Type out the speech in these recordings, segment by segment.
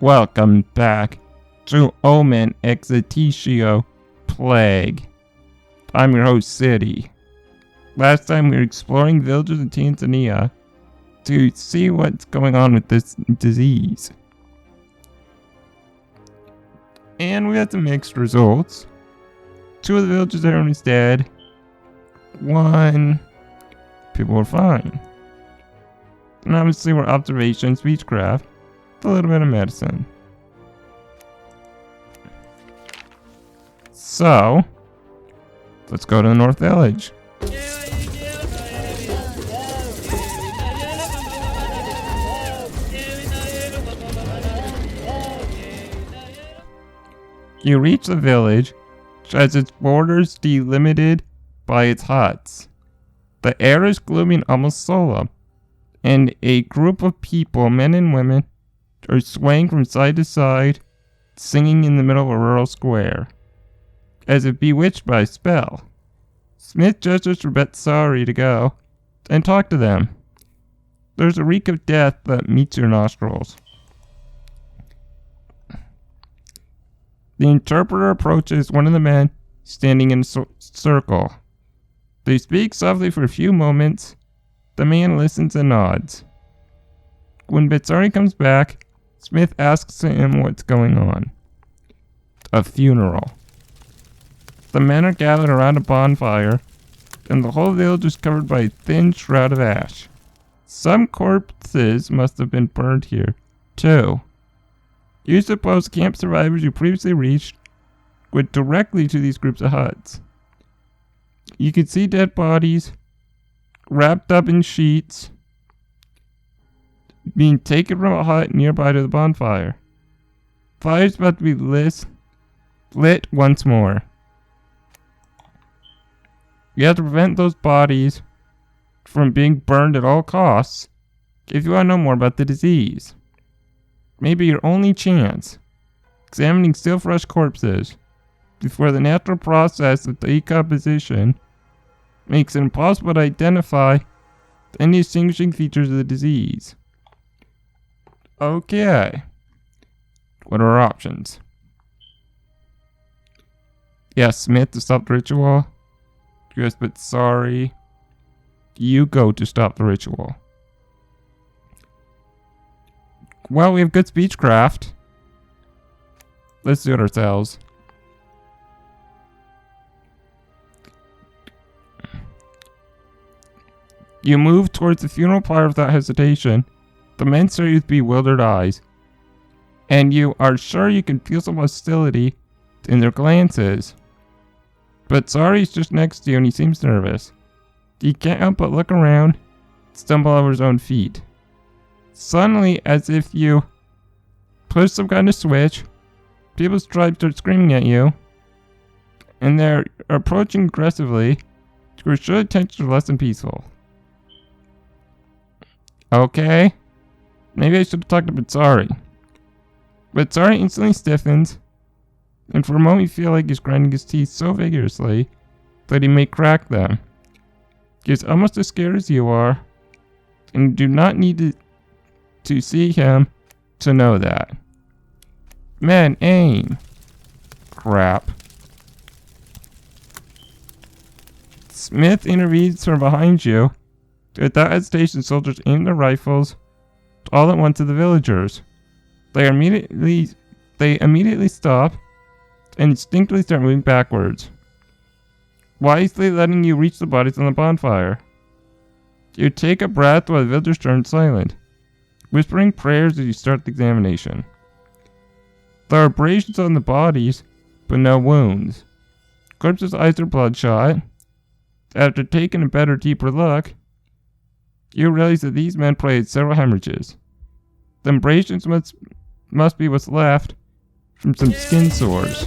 Welcome back to Omen Exitio Plague. I'm your host, City. Last time we were exploring villages in Tanzania to see what's going on with this disease. And we had some mixed results. 2 of the villages, everyone is dead. 1, people were fine. And obviously we're observation, speechcraft, a little bit of medicine. So, let's go to the North Village. You reach the village, which has its borders delimited by its huts. The air is gloomy and almost solemn, and a group of people, men and women, are swaying from side to side, singing in the middle of a rural square, as if bewitched by a spell. Smith gestures for Betsari to go and talk to them. There's a reek of death that meets your nostrils. The interpreter approaches one of the men standing in a circle. They speak softly for a few moments. The man listens and nods. When Betsari comes back, Smith asks him what's going on. A funeral. The men are gathered around a bonfire, and the whole village is covered by a thin shroud of ash. Some corpses must have been burned here, too. You suppose camp survivors you previously reached went directly to these groups of huts. You can see dead bodies, wrapped up in sheets, being taken from a hut nearby to the bonfire. Fire's about to be lit once more. You have to prevent those bodies from being burned at all costs if you want to know more about the disease. Maybe your only chance, examining still fresh corpses before the natural process of decomposition makes it impossible to identify any distinguishing features of the disease. Okay. What are our options? Yes, Smith to stop the ritual. Yes, but sorry. You go to stop the ritual. Well, we have good speechcraft. Let's do it ourselves. You move towards the funeral pyre without hesitation. The men stare at you with bewildered eyes, and you are sure you can feel some hostility in their glances. But Sari's just next to you and he seems nervous. He can't help but look around, stumble over his own feet. Suddenly, as if you push some kind of switch, people's tribes start screaming at you, and they're approaching aggressively. Your should attention to less than peaceful. Okay. Maybe I should have talked to Betsari. Betsari instantly stiffens, and for a moment you feel like he's grinding his teeth so vigorously that he may crack them. He's almost as scared as you are, and you do not need to see him to know that. Men, aim! Crap. Smith intervenes from behind you. Without hesitation, soldiers aim their rifles all at once at the villagers. They immediately stop and instinctively start moving backwards, wisely letting you reach the bodies on the bonfire. You take a breath while the villagers turn silent, whispering prayers as you start the examination. There are abrasions on the bodies, but no wounds. Corpses' eyes are bloodshot. After taking a better, deeper look, you realize that these men probably had several hemorrhages. The abrasions must be what's left from some skin sores.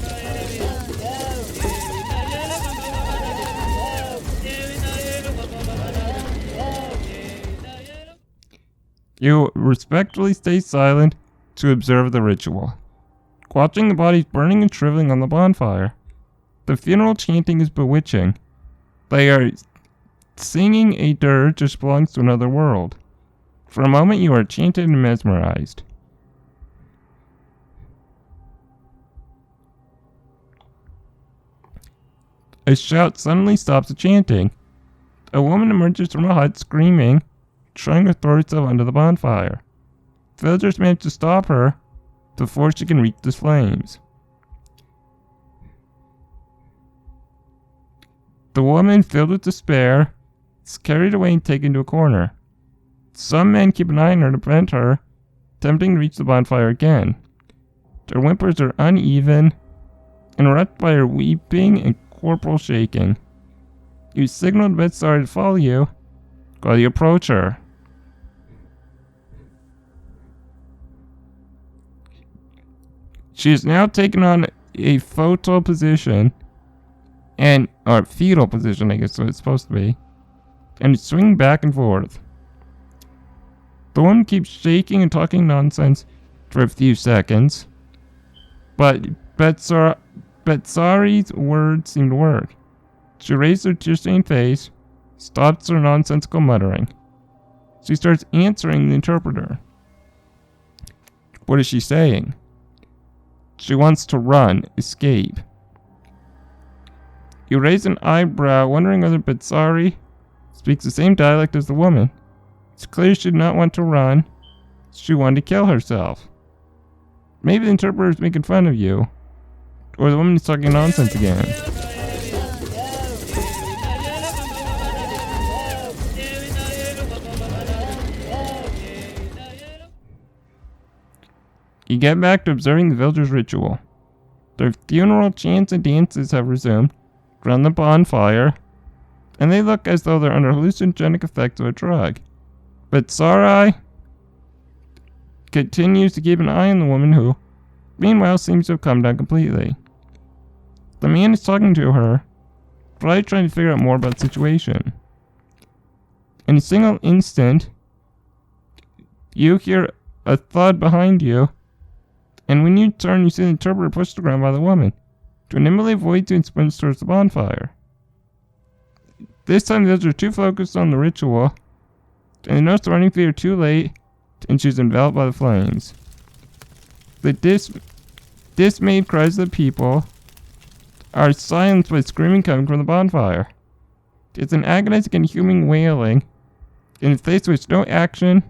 You respectfully stay silent to observe the ritual, watching the bodies burning and shriveling on the bonfire. The funeral chanting is bewitching. They are singing a dirge which belongs to another world. For a moment you are enchanted and mesmerized. a shout suddenly stops the chanting. A woman emerges from a hut screaming, trying to throw herself under the bonfire. Villagers manage to stop her before she can reach the flames. The woman, filled with despair, is carried away and taken to a corner. Some men keep an eye on her to prevent her attempting to reach the bonfire again. Their whimpers are uneven, interrupted by her weeping and corporal shaking. You signal to Betsari to follow you while you approach her. She is now taken on a fetal position, or fetal position, I guess what it's supposed to be, and is swinging back and forth. The woman keeps shaking and talking nonsense for a few seconds, but Betsari's words seem to work. She raises her tear-stained face, stops her nonsensical muttering. She starts answering the interpreter. What is she saying? She wants to run, escape. You raise an eyebrow, wondering whether Betsari speaks the same dialect as the woman. It's clear she did not want to run. She wanted to kill herself. Maybe the interpreter is making fun of you, or the woman is talking nonsense again. You get back to observing the villagers' ritual. Their funeral chants and dances have resumed around the bonfire, and they look as though they're under hallucinogenic effects of a drug. But Sarai continues to keep an eye on the woman who, meanwhile, seems to have come down completely. The man is talking to her, probably trying to figure out more about the situation. In a single instant, you hear a thud behind you, and when you turn, you see the interpreter pushed to the ground by the woman, to nimbly avoid and sprints towards the bonfire. This time, the others are too focused on the ritual, and they notice the running feet are too late, and she's enveloped by the flames. The dismayed cries of the people are silenced by screaming coming from the bonfire. It's an agonizing and human wailing, in a face which no action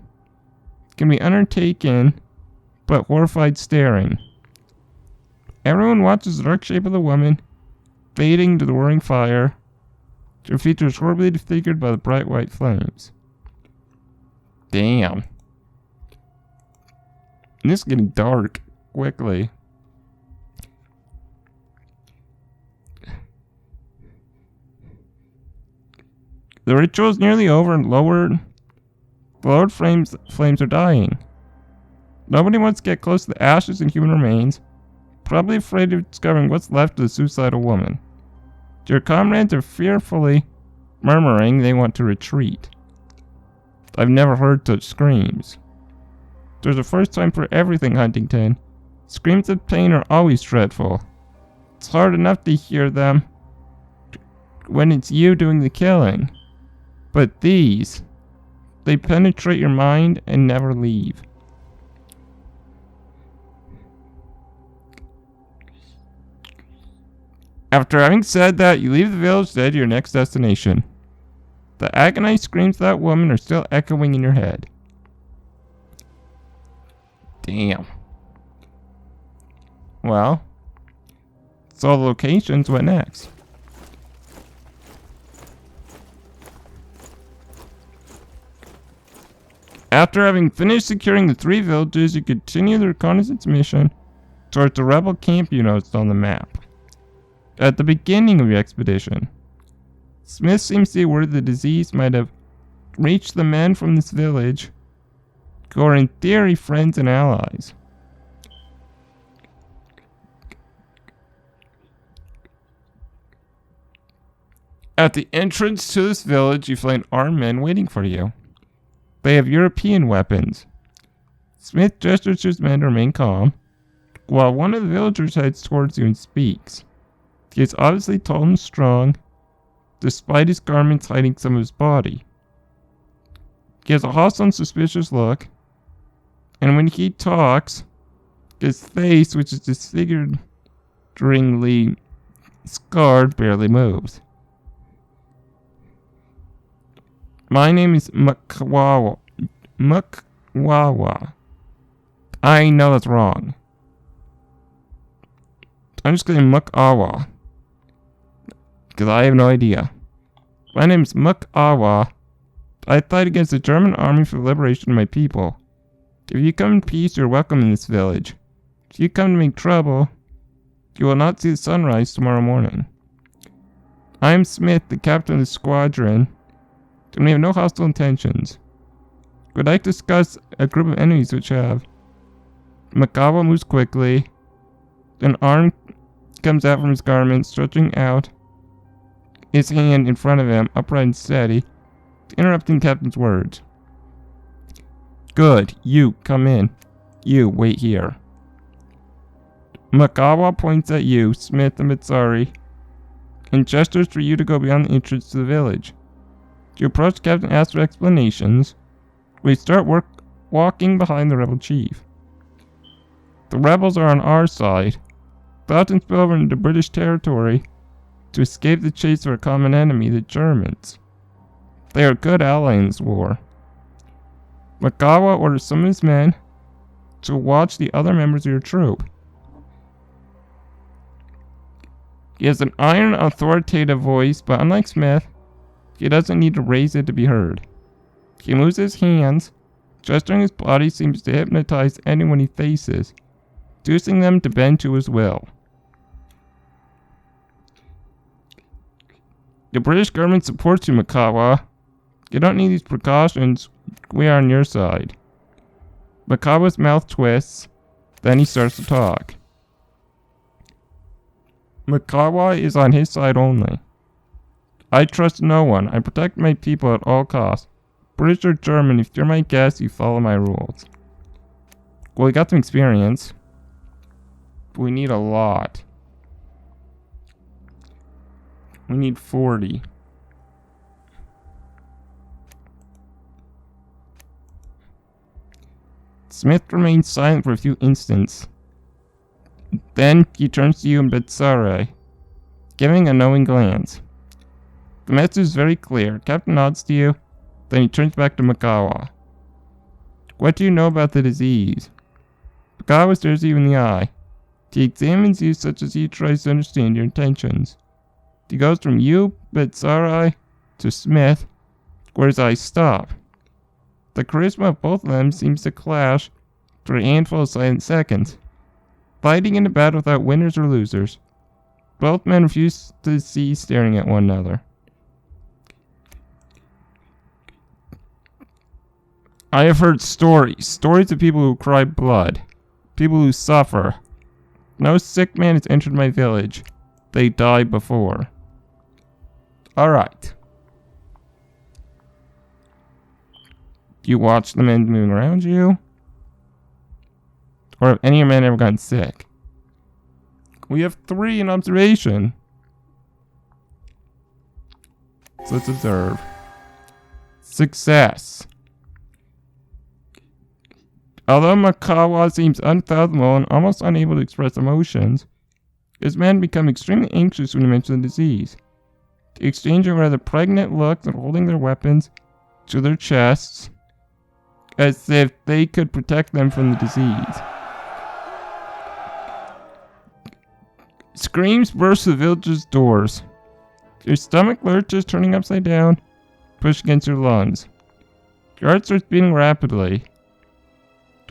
can be undertaken but horrified staring. Everyone watches the dark shape of the woman fading to the roaring fire, her features horribly disfigured by the bright white flames. Damn. And this is getting dark quickly. The ritual is nearly over and lowered flames are dying. Nobody wants to get close to the ashes and human remains, probably afraid of discovering what's left of the suicidal woman. Your comrades are fearfully murmuring they want to retreat. I've never heard such screams. There's a first time for everything, Huntington. Screams of pain are always dreadful. It's hard enough to hear them when it's you doing the killing. But these, they penetrate your mind and never leave. After having said that, you leave the village to head to your next destination. The agonized screams of that woman are still echoing in your head. Damn. Well, it's all the locations. What next? After having finished securing the 3 villages, you continue the reconnaissance mission towards the rebel camp you noticed on the map. At the beginning of your expedition, Smith seems to be worried the disease might have reached the men from this village, who are in theory friends and allies. At the entrance to this village, you find armed men waiting for you. They have European weapons. Smith gestures to his men to remain calm, while one of the villagers heads towards you and speaks. He is obviously tall and strong, despite his garments hiding some of his body. He has a hostile and suspicious look, and when he talks, his face, which is disfiguredly His guard barely moves. My name is Mukwawa. Mukwawa. I know that's wrong. I'm just going Mukawa. Because I have no idea. My name is Mukawa. I fight against the German army for the liberation of my people. If you come in peace, you're welcome in this village. If you come to make trouble, you will not see the sunrise tomorrow morning. I am Smith, the captain of the squadron, and we have no hostile intentions. Would I discuss a group of enemies which have? Makawa moves quickly. An arm comes out from his garment, stretching out his hand in front of him, upright and steady, interrupting Captain's words. Good. You, come in. You, wait here. Makawa points at you, Smith and Mitsari, and gestures for you to go beyond the entrance to the village. You approach Captain, asks for explanations. We start walking behind the rebel chief. The rebels are on our side. They often spill over into British territory to escape the chase of our common enemy, the Germans. They are a good ally in this war. Makawa orders some of his men to watch the other members of your troop. He has an iron, authoritative voice, but unlike Smith, he doesn't need to raise it to be heard. He moves his hands, gesturing his body seems to hypnotize anyone he faces, inducing them to bend to his will. The British government supports you, Makawa. You don't need these precautions. We are on your side. Makawa's mouth twists, then he starts to talk. Makawa is on his side only. I trust no one. I protect my people at all costs. British or German, if you're my guest, you follow my rules. Well, we got some experience. But we need a lot. We need 40. Smith remains silent for a few instants. Then he turns to you and Betsare, giving a knowing glance. The message is very clear. Captain nods to you, then he turns back to Makawa. What do you know about the disease? Makawa stares you in the eye. He examines you such as he tries to understand your intentions. He goes from you, Betsare, to Smith, where his eyes stop. The charisma of both of them seems to clash for a handful of silent seconds, fighting in a battle without winners or losers. Both men refuse to cease staring at one another. I have heard stories of people who cry blood, people who suffer. No sick man has entered my village. They die before. Alright. You watch the men moving around you? Or have any of your men ever gotten sick? We have 3 in observation. So let's observe. Success. Although Makawa seems unfathomable and almost unable to express emotions, his men become extremely anxious when he mentions the disease, exchanging rather pregnant looks and holding their weapons to their chests as if they could protect them from the disease. Screams burst through the village's doors. Your stomach lurches, turning upside down, pushed against your lungs. Your heart starts beating rapidly.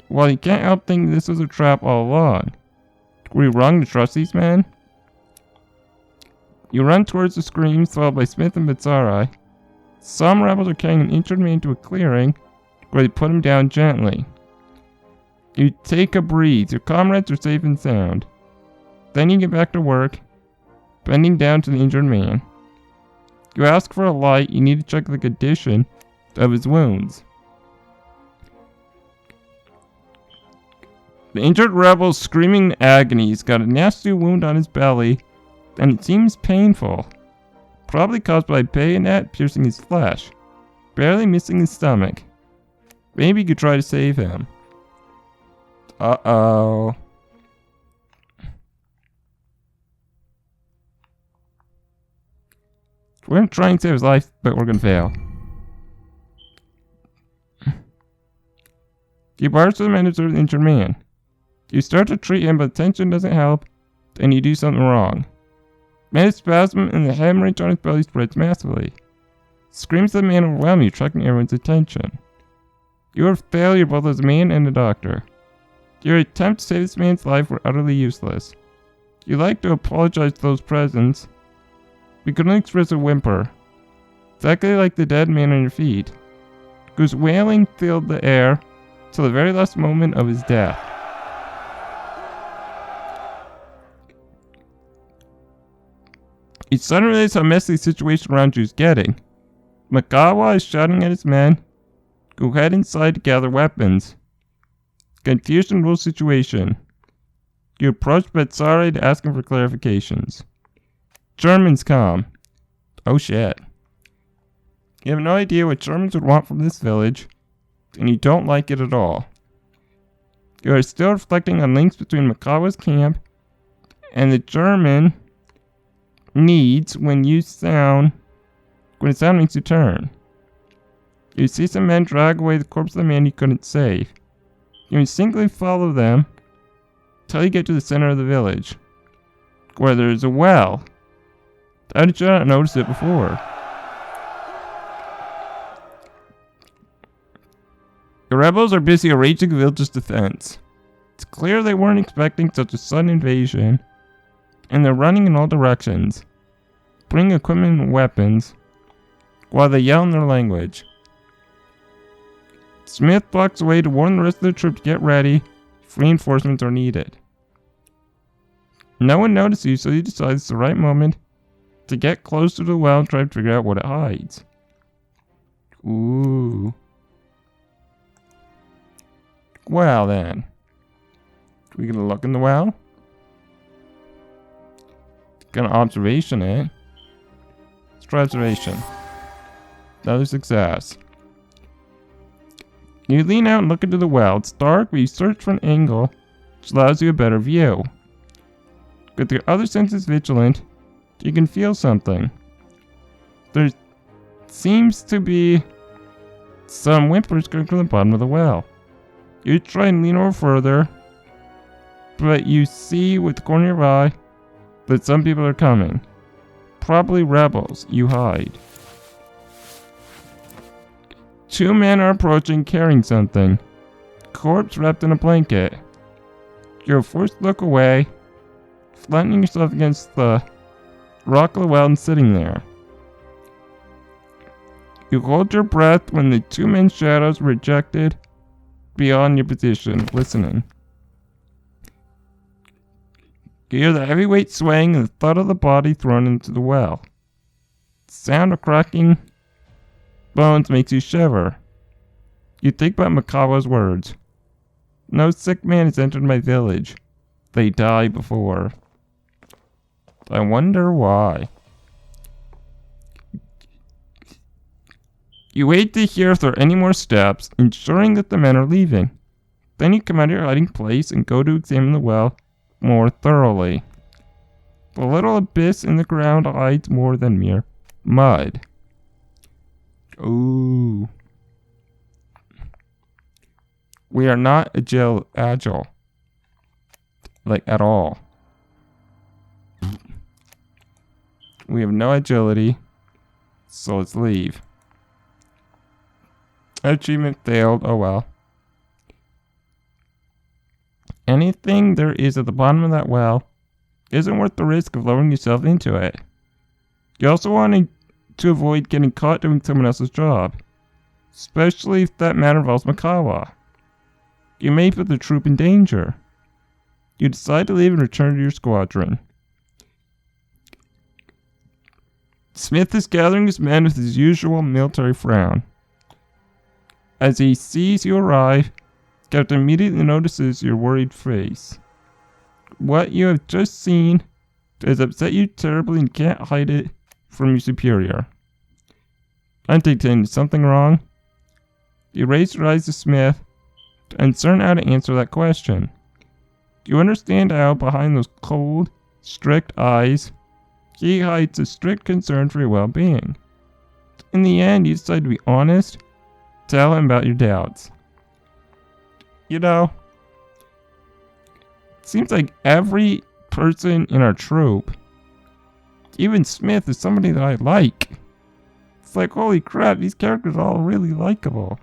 While you can't help thinking this was a trap all along. Were you wrong to trust these men? You run towards the screams, followed by Smith and Bitsari. Some rebels are carrying an injured man to a clearing, where they put him down gently. You take a breathe. Your comrades are safe and sound. Then you get back to work, bending down to the injured man. You ask for a light. You need to check the condition of his wounds. The injured rebel, screaming in agony, has got a nasty wound on his belly, and it seems painful. Probably caused by a bayonet piercing his flesh, barely missing his stomach. Maybe you could try to save him. Uh-oh. We're gonna try and save his life, but we're gonna fail. You barge to the men observe the injured man. You start to treat him, but tension doesn't help, and you do something wrong. Man's spasm and the hemorrhage on his belly spreads massively. Screams of the man overwhelm you, attracting everyone's attention. You are a failure both as a man and a doctor. Your attempts to save this man's life were utterly useless. You like to apologize to those present, but could only express a whimper, exactly like the dead man on your feet, whose wailing filled the air till the very last moment of his death. You suddenly realize how messy the situation around you is getting. Makawa is shouting at his men, who head inside to gather weapons. Confusion rules the situation. You approach Betsare to ask him for clarifications. Germans come. Oh shit. You have no idea what Germans would want from this village, and you don't like it at all. You are still reflecting on links between Makawa's camp and the German needs when a sound makes you turn. You see some men drag away the corpse of the man you couldn't save. You instinctively follow them till you get to the center of the village, where there is a well. How did you not notice it before? The rebels are busy arranging the village's defense. It's clear they weren't expecting such a sudden invasion, and they're running in all directions, bringing equipment and weapons, while they yell in their language. Smith blocks away to warn the rest of the troops to get ready if reinforcements are needed. No one notices you, so you decide it's the right moment to get close to the well and try to figure out what it hides. Ooh. Well then. We gonna look in the well? Gonna observation it. Let's try observation. Another success. You lean out and look into the well. It's dark, but you search for an angle which allows you a better view. With your other senses vigilant, you can feel something. There seems to be some whimpers coming from the bottom of the well. You try and lean over further, but you see with the corner of your eye that some people are coming. Probably rebels. You hide. Two men are approaching carrying something. Corpse wrapped in a blanket. You're forced to look away, flattening yourself against the rock of the well and sitting there. You hold your breath when the two men's shadows rejected beyond your position, listening. You hear the heavy weight swaying and the thud of the body thrown into the well. The sound of cracking bones makes you shiver. You think about Makawa's words. No sick man has entered my village. They die before. I wonder why. You wait to hear if there are any more steps, ensuring that the men are leaving. Then you come out of your hiding place and go to examine the well more thoroughly. The little abyss in the ground hides more than mere mud. Ooh. We are not agile. Like, at all. We have no agility, so let's leave. Achievement failed, oh well. Anything there is at the bottom of that well isn't worth the risk of lowering yourself into it. You also want to avoid getting caught doing someone else's job, especially if that matter involves Makawa. You may put the troop in danger. You decide to leave and return to your squadron. Smith is gathering his men with his usual military frown. As he sees you arrive, Captain immediately notices your worried face. What you have just seen has upset you terribly and can't hide it from your superior. Huntington, is something wrong? You raise your eyes to Smith, uncertain how to answer that question. You understand how, behind those cold, strict eyes, he hides a strict concern for your well-being. In the end, you decide to be honest, tell him about your doubts. You know, it seems like every person in our troop, even Smith, is somebody that I like. It's like, holy crap, these characters are all really likable.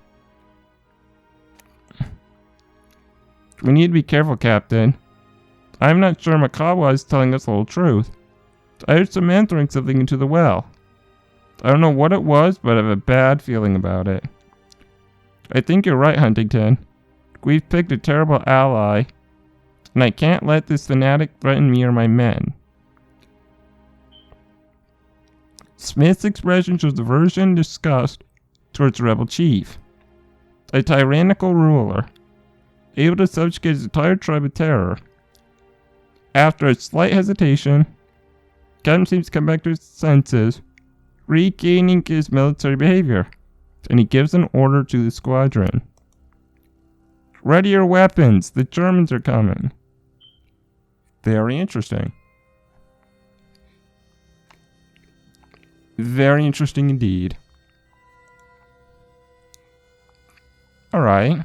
We need to be careful, Captain. I'm not sure Makawa is telling us the whole truth. I heard some man throwing something into the well. I don't know what it was, but I have a bad feeling about it. I think you're right, Huntington. We've picked a terrible ally, and I can't let this fanatic threaten me or my men. Smith's expression shows aversion and disgust towards the rebel chief, a tyrannical ruler, able to subjugate his entire tribe with terror. After a slight hesitation, Captain seems to come back to his senses, regaining his military behavior, and he gives an order to the squadron. Ready your weapons, the Germans are coming. Very interesting. Very interesting indeed. Alright.